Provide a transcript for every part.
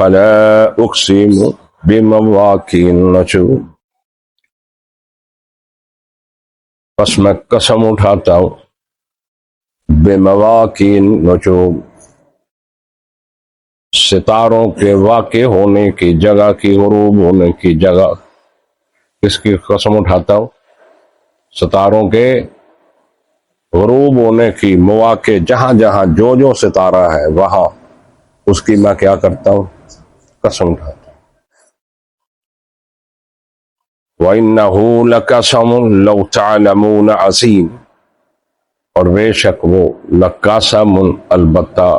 فلا اقسم بمواقع النجوم، پس میں قسم اٹھاتا ہوں بمواقع النجوم، ستاروں کے واقع ہونے کی جگہ کی، غروب ہونے کی جگہ۔ کس کی قسم اٹھاتا ہوں؟ ستاروں کے غروب ہونے کی مواقع، جہاں جہاں جو جو ستارہ ہے وہاں اس کی میں کیا کرتا ہوں؟ قسم اٹھاتا ہوں۔ وَإِنَّهُ لَقَسَمٌ لَوْ تَعْلَمُونَ عَظِيمٌ، اور بے شک وہ لقسم، البتہ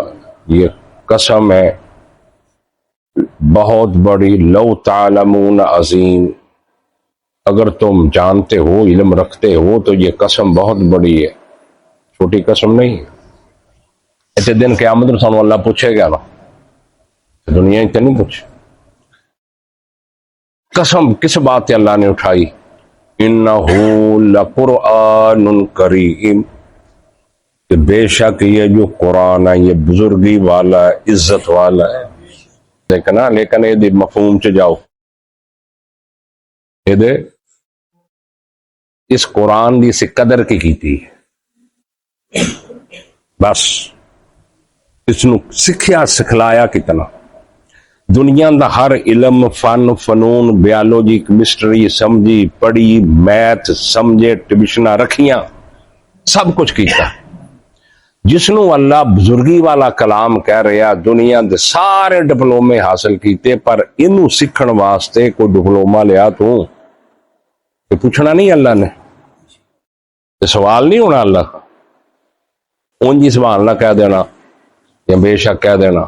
یہ قسم ہے بہت بڑی، لو تعلمون عظیم، اگر تم جانتے ہو، علم رکھتے ہو تو یہ قسم بہت بڑی ہے، چھوٹی قسم نہیں ہے۔ ایسے دن قیامت میں سانو اللہ پوچھے گا نا، دنیا ہی تو نہیں پوچھے۔ قسم کس بات سے اللہ نے اٹھائی؟ انہ لقرآن کریم، کہ بے شک یہ جو قرآن ہے یہ بزرگی والا ہے، عزت والا ہے۔ لیکن یہ مفہوم چ جاؤ، یہ اس قرآن دی سی قدر کی تھی، بس اس نو سکھیا سکھلایا کتنا۔ دنیا دا ہر علم، فن، فنون، بیالوجی، کیمسٹری سمجھی پڑھی، میتھ سمجھے، ٹیوشناں رکھیاں، سب کچھ کیتا۔ جس نو اللہ بزرگی والا کلام کہہ رہا، دنیا دے سارے ڈپلومے حاصل کیتے، پر انو سکھن واسطے کوئی ڈپلوما لیا تو پوچھنا نہیں اللہ نے، سوال نہیں ہونا اللہ کا، اونجی سبحان اللہ کہہ دینا یا بے شک کہہ دینا،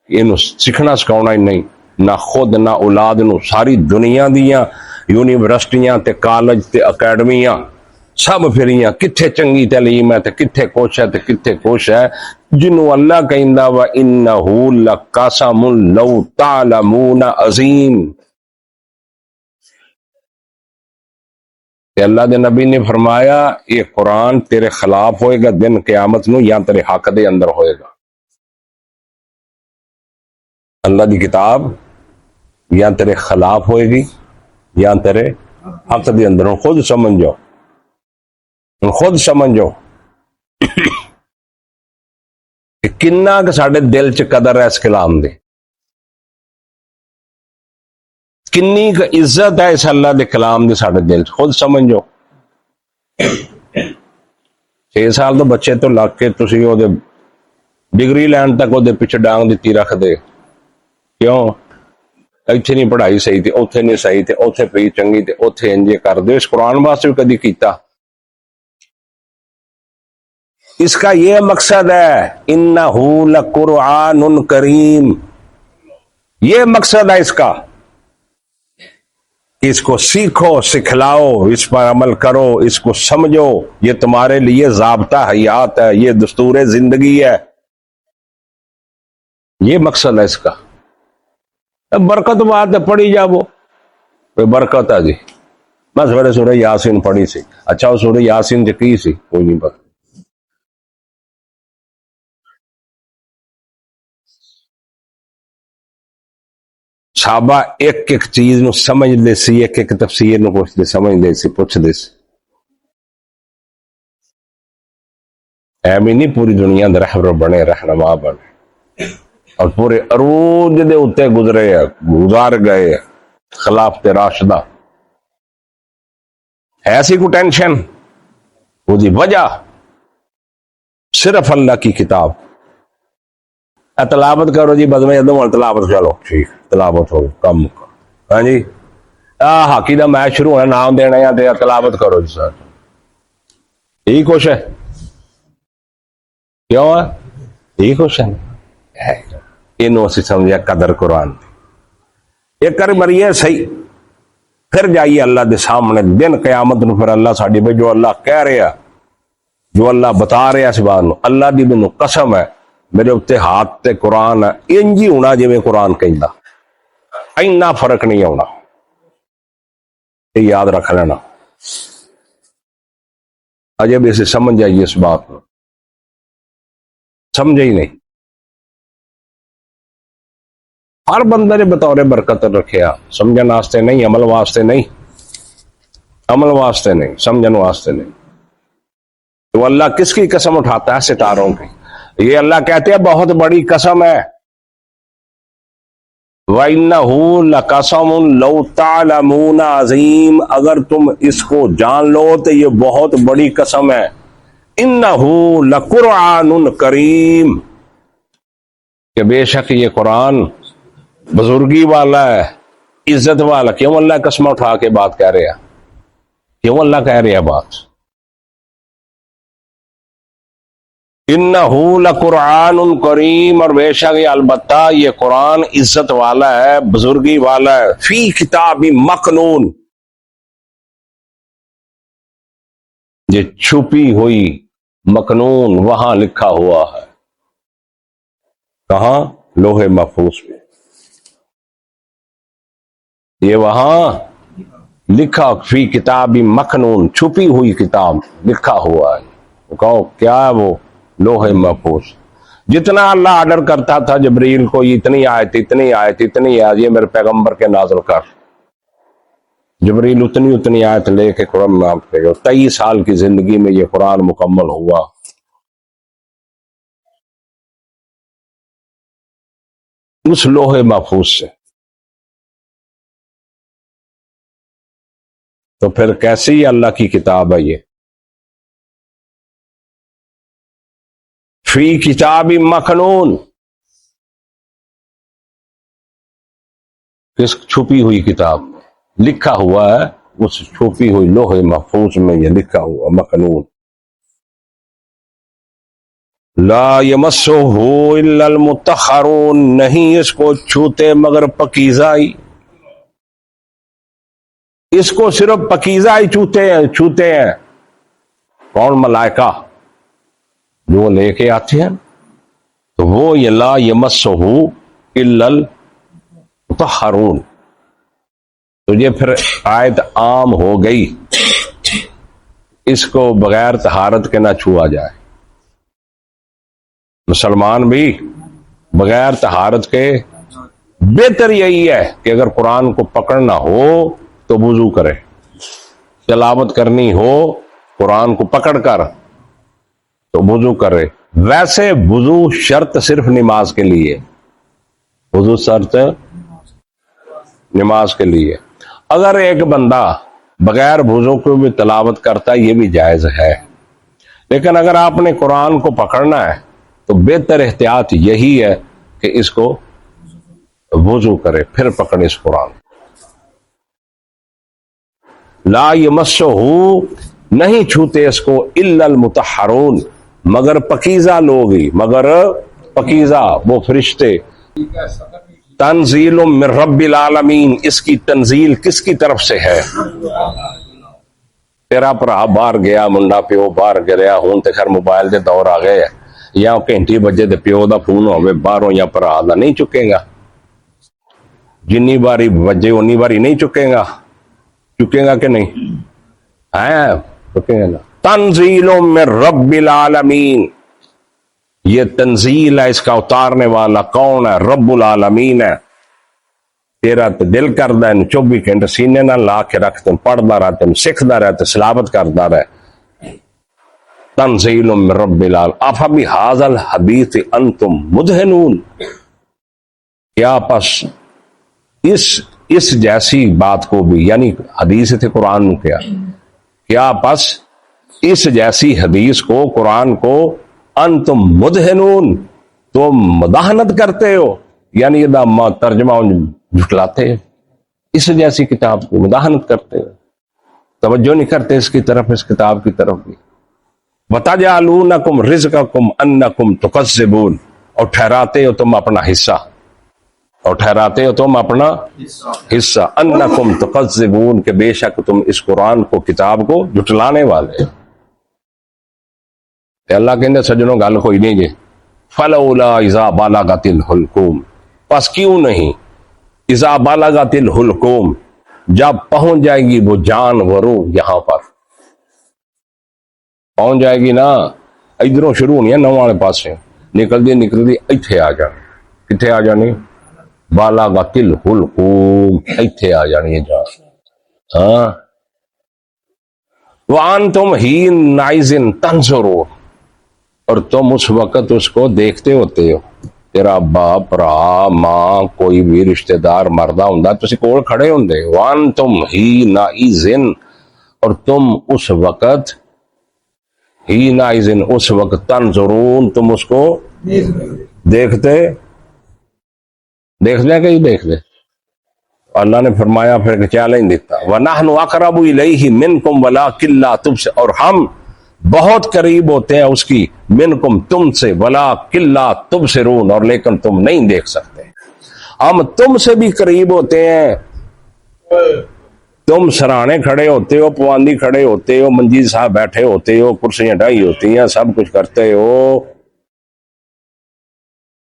انو سکھنا سکھاؤنا ہی نہیں، نہ خود نہ اولاد نو۔ ساری دنیا دیاں یونیورسٹیاں تے کالج تے اکیڈمیاں سب پھریاں، کتھے چنگی تعلیم ہے تے کتھے کچھ ہے تے کتھے کچھ ہے، جنوں اللہ کہندا وا انہ لقسم لو تعلمون عظیم۔ تے اللہ دے نبی نے فرمایا یہ قرآن تیرے خلاف ہوئے گا دن قیامت نو، یا تیرے حق دے اندر ہوئے گا۔ اللہ دی کتاب یا تیرے خلاف ہوئے گی یا تیرے حق دے اندر۔ خود سمجھو، خود سمجھو کہ کنا کہ ساڈے دل چ قدر ہے اس کلام دی، کنی کہ عزت ہے اس اللہ دے کلام دی ساڈے دل چ، خود سمجھو۔ 6 سال تو بچے تو لگ کے تسی او دے ڈگری لین تک او دے پیچھے ڈانگ دتی رکھ دے، کیوں؟ ایتھے نہیں پڑھائی صحیح تے اوتھے نہیں صحیح تے اوتھے پئی چنگی تے اوتھے انجے کر دے۔ اس قرآن واسطے بھی کدی کیتا؟ اس کا یہ مقصد ہے انہ لقرآن کریم، یہ مقصد ہے اس کا، اس کو سیکھو، سکھلاؤ، اس پر عمل کرو، اس کو سمجھو، یہ تمہارے لیے ضابطہ حیات ہے، یہ دستور زندگی ہے، یہ مقصد ہے اس کا۔ اب برکت بات ہے، پڑھی جاؤ، کوئی برکت ہے جی، میں سویرے سورہ یاسین پڑھی سی، اچھا وہ سورہ یاسین جو کی سی کوئی نہیں پتا۔ صحابہ ایک ایک چیز نو سمجھ دے سی، ایک ایک تفسیر نو پوچھ دے، سمجھ دے سی، پوچھ دے سی، ایویں نہیں پوری دنیا دے رہبر بنے، رہنما بنے، اور پورے عروج دے اتے گزرے ہیں، گزار گئے ہیں خلافت راشدہ۔ ایسی کوئی ٹینشن، وہ دی وجہ صرف اللہ کی کتاب۔ تلاوت کرو جی، بدمے ادم تلاوت چلو ٹھیک، تلاوت ہو کم، ہاں جی ہاکی دا میچ شروع ہونا، نام دینا یا تلاوت کرو جی سر، یہی کچھ ہے، کیوں ہے یہی کچھ ہے؟ یہ سمجھا قدر قرآن دی، ایک کر مریے صحیح، پھر جائیے اللہ دے سامنے دن قیامت نو، پھر اللہ ساڈی بھائی جو اللہ کہہ رہا، جو اللہ بتا رہا اس بات نو، اللہ دی مینوں قسم ہے میرے اتنے ہاتھ تے قرآن ہے، انج ہی ہونا جویں قرآن کہندا، اینا فرق نہیں ہونا، یہ یاد رکھ لینا۔ اجے بھی اسے سمجھ جائیے اس بات کو، سمجھے ہی نہیں۔ ہر بندے نے بطور برکت رکھیا، سمجھن واسطے نہیں، عمل واسطے نہیں، عمل واسطے نہیں، سمجھن واسطے نہیں۔ تو اللہ کس کی قسم اٹھاتا ہے؟ ستاروں کی۔ یہ اللہ کہتے ہیں بہت بڑی قسم ہے، وَإِنَّهُ لَقَسَمٌ لَوْ تَعْلَمُونَ عظیم، اگر تم اس کو جان لو تو یہ بہت بڑی قسم ہے۔ إِنَّهُ لَقُرْآنٌ کریم، کہ بے شک یہ قرآن بزرگی والا ہے، عزت والا۔ کیوں اللہ قسم اٹھا کے بات کہہ رہے ہیں؟ کیوں اللہ کہہ رہے ہیں بات؟ انہو لقرآن کریم، اور بے شک یہ البتہ یہ قرآن عزت والا ہے، بزرگی والا ہے، فی کتاب مکنون، یہ چھپی ہوئی، مکنون وہاں لکھا ہوا ہے۔ کہاں؟ لوح محفوظ میں، یہ وہاں لکھا، فی کتاب مکنون، چھپی ہوئی کتاب لکھا ہوا ہے۔ وہ کہو کیا ہے وہ؟ لوح محفوظ۔ جتنا اللہ آرڈر کرتا تھا جبریل کو، اتنی آیت اتنی آیت اتنی آیت، یہ میرے پیغمبر کے نازل کر، جبریل اتنی آیت لے کے قرآن نام پہ گئے۔ 23 سال کی زندگی میں یہ قرآن مکمل ہوا۔ اس لوح محفوظ سے۔ تو پھر کیسی اللہ کی کتاب ہے یہ؟ فی کتاب مکنون، کس چھپی ہوئی کتاب میں لکھا ہوا ہے، اس چھپی ہوئی لوح محفوظ میں یہ لکھا ہوا مکنون۔ لا یمسہ الا المطہرون، نہیں اس کو چھوتے مگر پکیزہ ہی، اس کو صرف پکیزہ ہی چھوتے ہیں۔ کون؟ ملائکہ جو لے کے آتے ہیں، تو وہ یہ لا یمسہ الا المطہرون۔ تو یہ پھر آیت عام ہو گئی، اس کو بغیر طہارت کے نہ چھوا جائے۔ مسلمان بھی بغیر طہارت کے، بہتر یہی ہے کہ اگر قرآن کو پکڑنا ہو تو وضو کرے، تلاوت کرنی ہو قرآن کو پکڑ کر تو وضو کرے۔ ویسے وضو شرط صرف نماز کے لیے، وضو شرط نماز کے لیے۔ اگر ایک بندہ بغیر وضو کو بھی تلاوت کرتا ہے یہ بھی جائز ہے، لیکن اگر آپ نے قرآن کو پکڑنا ہے تو بہتر احتیاط یہی ہے کہ اس کو وضو کرے پھر پکڑے اس قرآن۔ لا یمسہ، نہیں چھوتے اس کو، الا المطہرون، مگر پکیزہ لوگ ہی، مگر پکیزہ وہ فرشتے۔ تنزیل من رب العالمین، اس کی تنزیل کس کی طرف سے ہے؟ تیرا بھرا باہر گیا، منڈا پیو باہر گیا، ہوں تے خیر موبائل دے دور آ گئے، یا گھنٹی بجے دے پیو دا فون ہوئے باہروں، یا بھرا دا نہیں چکے گا، جنی باری بجے انی باری نہیں چکے گا کہ نہیں؟ چکے گا نا۔ تنزیل من رب العالمین، یہ تنزیل ہے، اس کا اتارنے والا کون ہے؟ رب العالمین ہے۔ تیرا تو دل کردا ہے 24 گھنٹے سینے نہ لا کے رکھتے، پڑھدا رہتے، سکھدا رہتے، سلاوت کردا رہے۔ تنزیل من رب العالمین، افبہذا الحدیث انتم مدہنون، کیا پس اس جیسی بات کو بھی، یعنی حدیث تھے قرآن میں، کیا پس اس جیسی حدیث کو، قرآن کو، انتم مدہنون، تم مداحنت کرتے ہو، یعنی یہ ترجمہ جھٹلاتے ہیں، اس جیسی کتاب کو مداحنت کرتے ہو، توجہ نہیں کرتے اس کی طرف، اس کتاب کی طرف بھی۔ وَتَجْعَلُونَكُمْ رِزْقَكُمْ أَنَّكُمْ تُكَذِّبُونَ، اور ٹھہراتے ہو تم اپنا حصہ، اور ٹھہراتے ہو تم اپنا حصہ، انکم تکذبون، کہ بے شک تم اس قرآن کو، کتاب کو جھٹلانے والے۔ اللہ کہندے سجنوں گل کوئی نہیں جی، فلولا اذا بلغت الحلقوم، پس کیوں نہیں، اذا بلغت الحلقوم، جب پہنچ جائے گی وہ جانوروں، یہاں پر پہنچ جائے گی نا، ادھروں شروع ہونی ہے نو والے پاسے، نکل دی ایتھے آ جانی، کتھے آ جانی؟ بالغت الحلقوم ایتھے آ جانی ہے جا ہاں وانتم حینئذ تنظرون اور تم اس وقت اس کو دیکھتے ہوتے ہو تیرا باپ بھرا ماں کوئی بھی رشتہ دار مردہ ہوندا تسی کول کھڑے ہوندے وانتم حینئذ اور تم اس وقت حینئذ اس وقت تنظرون تم اس کو دیکھتے دیکھ لیں کہ دیکھ لیں اللہ نے فرمایا پھر کہ چیلنج دیتا وَنَحْنُ أَقْرَبُ إِلَيْهِ مِنْكُمْ وَلَٰكِن لَا تُبْصِرُونَ اور ہم بہت قریب ہوتے ہیں اس کی منکم تم سے وَلَٰكِن لَا تُبْصِرُونَ اور لیکن تم نہیں دیکھ سکتے ہم تم سے بھی قریب ہوتے ہیں تم سرانے کھڑے ہوتے ہو پواندی کھڑے ہوتے ہو منجی صاحب بیٹھے ہوتے ہو کرسیاں ڈھائی ہوتی ہیں سب کچھ کرتے ہو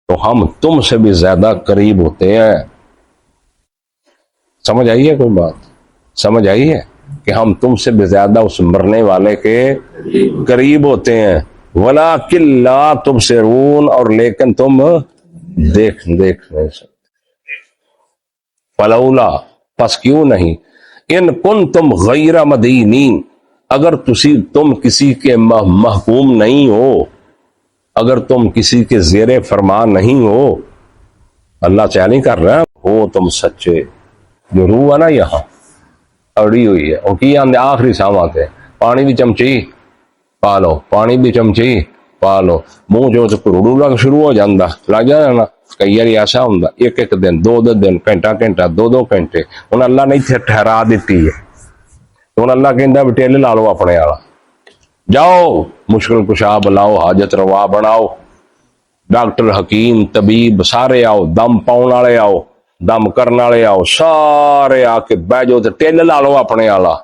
تو ہم تم سے بھی زیادہ قریب ہوتے ہیں سمجھ آئی ہے کوئی بات سمجھ آئی ہے کہ ہم تم سے بھی زیادہ اس مرنے والے کے قریب ہوتے ہیں وَلَٰكِن لَا تُبْصِرُونَ اور لیکن تم دیکھ نہیں سکتے فلولا پس کیوں نہیں ان کنتم غیر مدینین اگر تم کسی کے محکوم نہیں ہو اگر تم کسی کے زیر فرمان نہیں ہو اللہ چیلنج کر رہا ہو تم سچے جو روح ہے نا یہاں اڑی ہوئی ہے وہ کی آندے آخری سامات ہے پانی بھی چمچی پا لو پانی بھی چمچی پا لو منہ جو روڑو لگ شروع ہو جاندہ لگ جانا نا کئی یاری ایسا ہوں ایک ایک دن دو دن گھنٹہ دو گھنٹے انہیں اللہ نہیں تھے ٹھہرا دیتی ہے تو انہیں اللہ کہندہ بھی ٹیلے لا لو اپنے آلا جاؤ مشکل کشا بلاؤ حاجت روا بناؤ ڈاکٹر حکیم طبیب سارے آؤ دم پاؤن والے آؤ دم کرنے والے آؤ سارے آ کے بہ جاؤ ٹیل لا لو اپنے آلا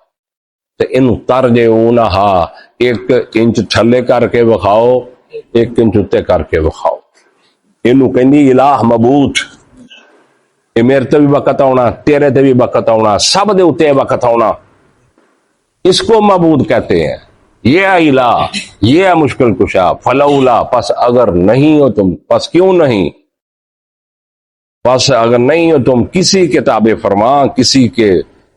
ان تر جے اونا ہا 1 انچ تھلے کر کے وکھاؤ 1 انچ اتے کر کے وکھاؤ اینو کہندی الہ مبوت یہ میرے تے بھی وقت آنا تیرے تے بھی وقت آنا سب دے اتے وقت آنا اس کو معبود کہتے ہیں یہ الہ یہ ہے مشکل کشا فلولا پس اگر نہیں ہو تم پس کیوں نہیں پس اگر نہیں ہو تم کسی کے تابع فرما کسی کے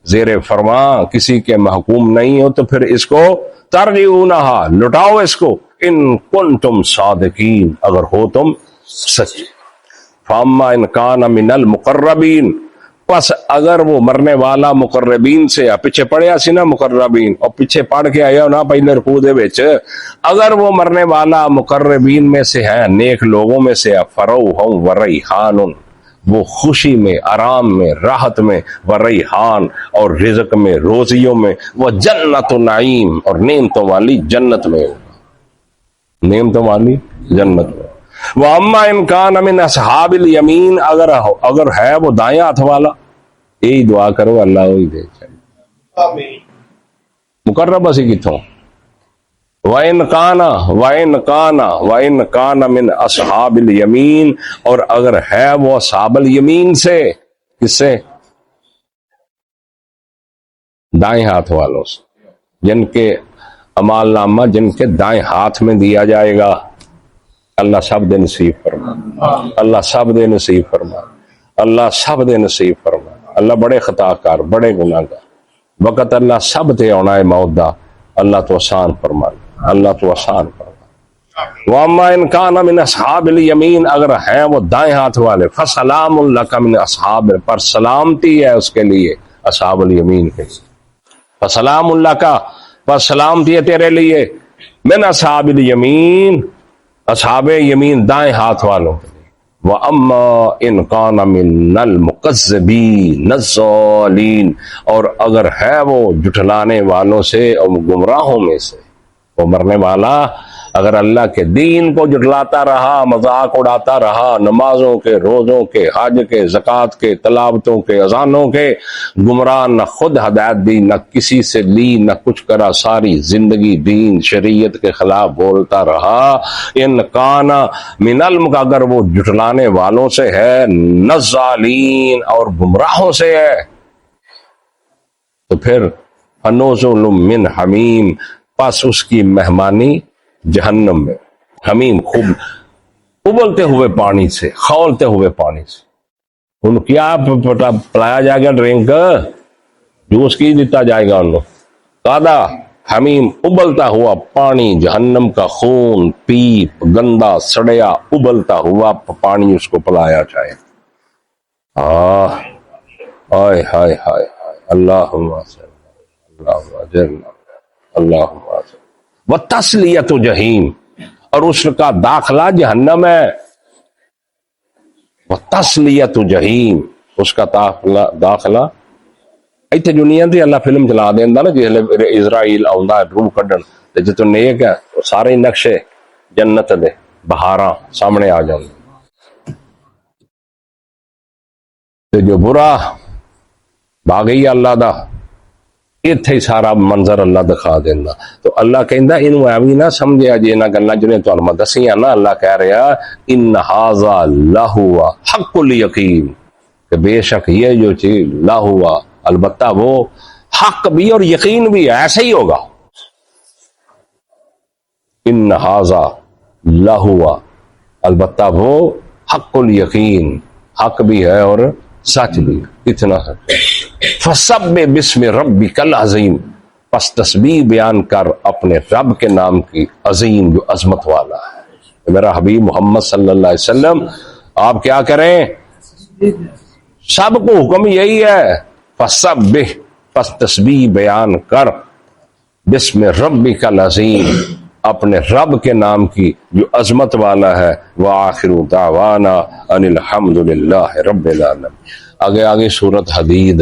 زیر فرما کسی کے محکوم نہیں ہو تو پھر اس کو ترجعونہا لٹاؤ اس کو ان کنتم صادقین اگر ہو تم سچ فاما ان کان من المقربین پس اگر وہ مرنے والا مقربین سے پیچھے پڑھیا سی نا مقربین اور پیچھے پڑھ کے آیا نا پہلے رکوع دے وچ اگر وہ مرنے والا مقربین میں سے ہے نیک لوگوں میں سے فروح وریحان وہ خوشی میں آرام میں راحت میں وریحان اور رزق میں روزیوں میں وہ جنت و نعیم اور نعمتوں والی جنت میں ہوگا نعمتوں والی جنت میں وَأَمَّا إِن كَانَ مِنْ أَصْحَابِ الْيَمِينَ اگر ہے وہ دائیں ہاتھ والا یہی دعا کرو اللہ وہی دے چاہیے مقرب اسی کتوں وَإِن كَانَ مِنْ أَصْحَابِ الْيَمِينَ اور اگر ہے وہ اصحاب الیمین سے کس سے دائیں ہاتھ والوں سے جن کے اعمال نامہ جن کے دائیں ہاتھ میں دیا جائے گا اللہ سب دے نصیب فرما اللہ سب دے نصیب فرما اللہ سب دے نصیب فرما اللہ بڑے خطا کار بڑے گناہ گار وقت اللہ سب تے آنا ہے موت دا اللہ تو آسان فرما اللہ تو آسان فرما وَأَمَّا إِن كَانَ مِنْ أَصْحَابِ الْيَمِينَ اگر ہیں وہ دائیں ہاتھ والے فَسَلَامٌ لَكَ مِنْ أَصْحَابِ پر سلامتی ہے اس کے لیے اصحاب الیمین کے فَسَلَامٌ لَكَ پر سلامتی ہے تیرے لیے من اصحاب الیمین اصحاب یمین دائیں ہاتھ والوں وَأَمَّا إِن كَانَ مِنَ الْمُكَذِّبِينَ الضَّالِينَ اور اگر ہے وہ جھٹلانے والوں سے اور گمراہوں میں سے وہ مرنے والا اگر اللہ کے دین کو جھٹلاتا رہا مذاق اڑاتا رہا نمازوں کے روزوں کے حج کے زکوٰۃ کے تلاوتوں کے اذانوں کے گمراہ نہ خود ہدایت دی نہ کسی سے لی نہ کچھ کرا ساری زندگی دین شریعت کے خلاف بولتا رہا ان کانا من اگر وہ جھٹلانے والوں سے ہے نزالین اور گمراہوں سے ہے تو پھر فنزل من حمیم پس اس کی مہمانی جہنم میں حمیم خوب ابلتے ہوئے پانی سے کھولتے ہوئے پانی سے ان کیا پلایا جائے گا ڈرنک، جوس کی دیتا جائے گا انہوں، قادہ حمیم ابلتا ہوا پانی، جہنم کا خون، پیپ گندا سڑیا ابلتا ہوا پانی اس کو پلایا جائے۔ ہائے ہائے ہائے اللہم صل اللہم وتسلیۃ جہیم، اور اس کا داخلہ جہنم ہے، وتسلیۃ جہیم، اس کا داخلہ ایتھے دنیا دی اللہ فلم چلا دیندا نا، جس اسرائیل آوندا ہے روح کڈن تے جتوں نیک ہے سارے نقشے جنت دے بہاراں سامنے آ جاندے، تے جو برا باغی اللہ دا ایتھے سارا منظر اللہ دکھا دیندا۔ تو اللہ کہندا اینو ایویں نہ سمجھیا جی انہاں گلاں جڑیاں تانوں میں دسیاں نا، اللہ کہہ رہا ان ھذا لہو حق الیقین، کہ بے شک یہ جو چیز لہو، البتہ وہ حق بھی اور یقین بھی ہے، ایسے ہی ہوگا۔ ان ھذا لہو، البتہ وہ حق الیقین، حق بھی ہے اور سچ بھی، اتنا سچ۔ فسبح باسم ربک العظیم، پس تسبیح بیان کر اپنے رب کے نام کی، عظیم جو عظمت والا ہے۔ میرا حبیب محمد صلی اللہ علیہ وسلم آپ کیا کریں، سب کو حکم یہی ہے، فسبح، پس تسبیح بیان کر، بسم ربک العظیم، اپنے رب کے نام کی جو عظمت والا ہے۔ وآخر دعوانا ان الحمد للہ رب العالمین۔ آگے سورۃ حدید۔